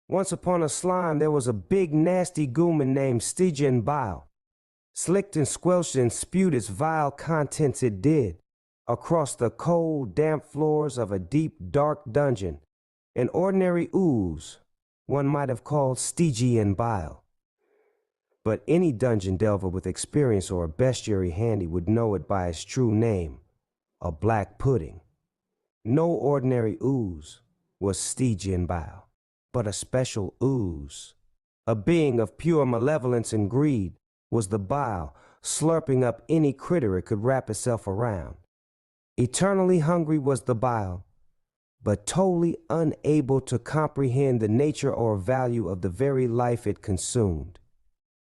Once upon a slime, there was a big nasty gooman named Stygian Bile. Slicked and squelched and spewed its vile contents it did, across the cold, damp floors of a deep, dark dungeon. An ordinary ooze, one might have called Stygian Bile. But any dungeon delver with experience or a bestiary handy would know it by its true name, a black pudding. No ordinary ooze was Stygian Bile, but a special ooze. A being of pure malevolence and greed was the bile, slurping up any critter it could wrap itself around. Eternally hungry was the bile, but totally unable to comprehend the nature or value of the very life it consumed.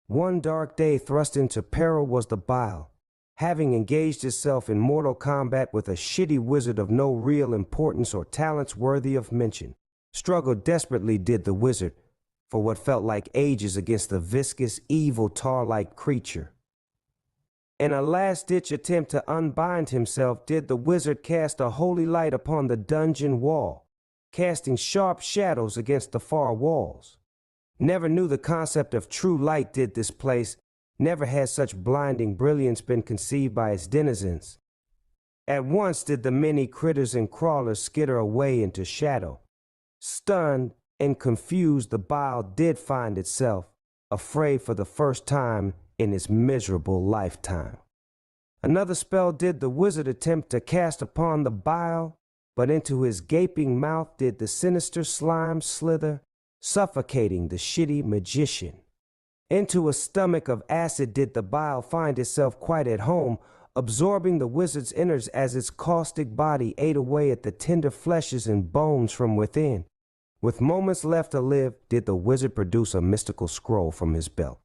One dark day thrust into peril was the bile, having engaged itself in mortal combat with a shitty wizard of no real importance or talents worthy of mention. Struggled desperately did the wizard, for what felt like ages against the viscous, evil, tar-like creature. In a last-ditch attempt to unbind himself, did the wizard cast a holy light upon the dungeon wall, casting sharp shadows against the far walls. Never knew the concept of true light did this place, never had such blinding brilliance been conceived by its denizens. At once did the many critters and crawlers skitter away into shadow. Stunned and confused, the bile did find itself, afraid for the first time in its miserable lifetime. Another spell did the wizard attempt to cast upon the bile, but into his gaping mouth did the sinister slime slither, suffocating the shitty magician. Into a stomach of acid did the bile find itself quite at home, absorbing the wizard's innards as its caustic body ate away at the tender fleshes and bones from within. With moments left to live, did the wizard produce a mystical scroll from his belt.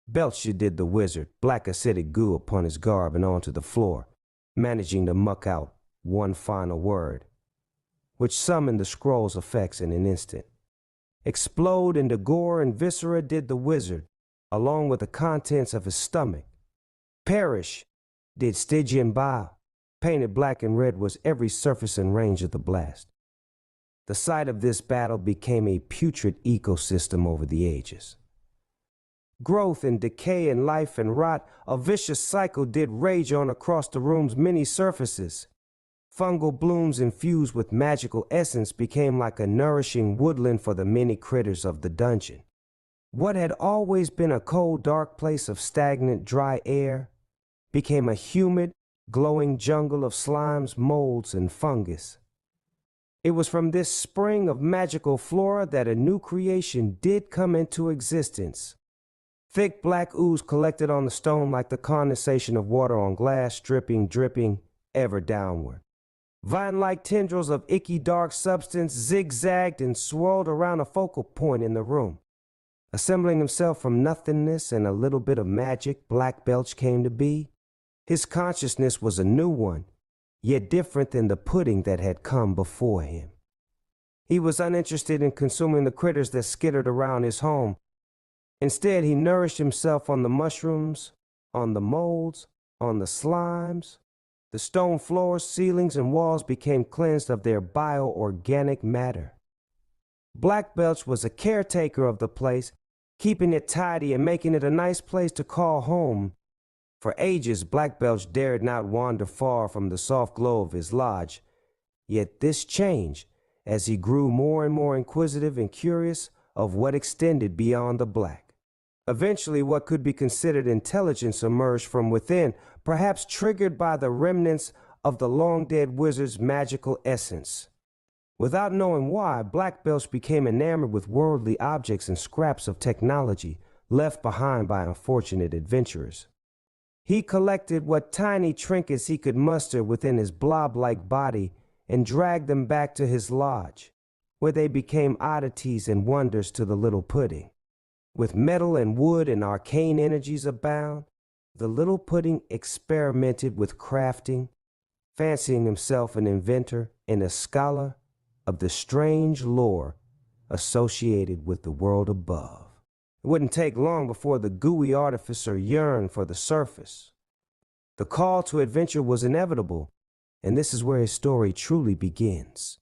Belched did the wizard, black acidic goo upon his garb and onto the floor, managing to muck out one final word, which summoned the scroll's effects in an instant. Explode into gore and viscera did the wizard, along with the contents of his stomach. Perish did Stygian Bile. Painted black and red was every surface and range of the blast. The site of this battle became a putrid ecosystem over the ages. Growth and decay and life and rot, a vicious cycle did rage on across the room's many surfaces. Fungal blooms infused with magical essence became like a nourishing woodland for the many critters of the dungeon. What had always been a cold, dark place of stagnant, dry air became a humid, glowing jungle of slimes, molds, and fungus. It was from this spring of magical flora that a new creation did come into existence. Thick black ooze collected on the stone like the condensation of water on glass, dripping, ever downward. Vine-like tendrils of icky dark substance zigzagged and swirled around a focal point in the room. Assembling himself from nothingness and a little bit of magic, Blackbelch came to be. His consciousness was a new one, yet different than the pudding that had come before him. He was uninterested in consuming the critters that skittered around his home. Instead, he nourished himself on the mushrooms, on the molds, on the slimes. The stone floors, ceilings, and walls became cleansed of their bioorganic matter. Blackbelch was a caretaker of the place, keeping it tidy and making it a nice place to call home. For ages, Blackbelch dared not wander far from the soft glow of his lodge. Yet this changed as he grew more and more inquisitive and curious of what extended beyond the black. Eventually, what could be considered intelligence emerged from within, perhaps triggered by the remnants of the long-dead wizard's magical essence. Without knowing why, Blackbelch became enamored with worldly objects and scraps of technology left behind by unfortunate adventurers. He collected what tiny trinkets he could muster within his blob-like body and dragged them back to his lodge, where they became oddities and wonders to the little pudding. With metal and wood and arcane energies abound, the little pudding experimented with crafting, fancying himself an inventor and a scholar of the strange lore associated with the world above. It wouldn't take long before the gooey artificer yearned for the surface. The call to adventure was inevitable, and this is where his story truly begins.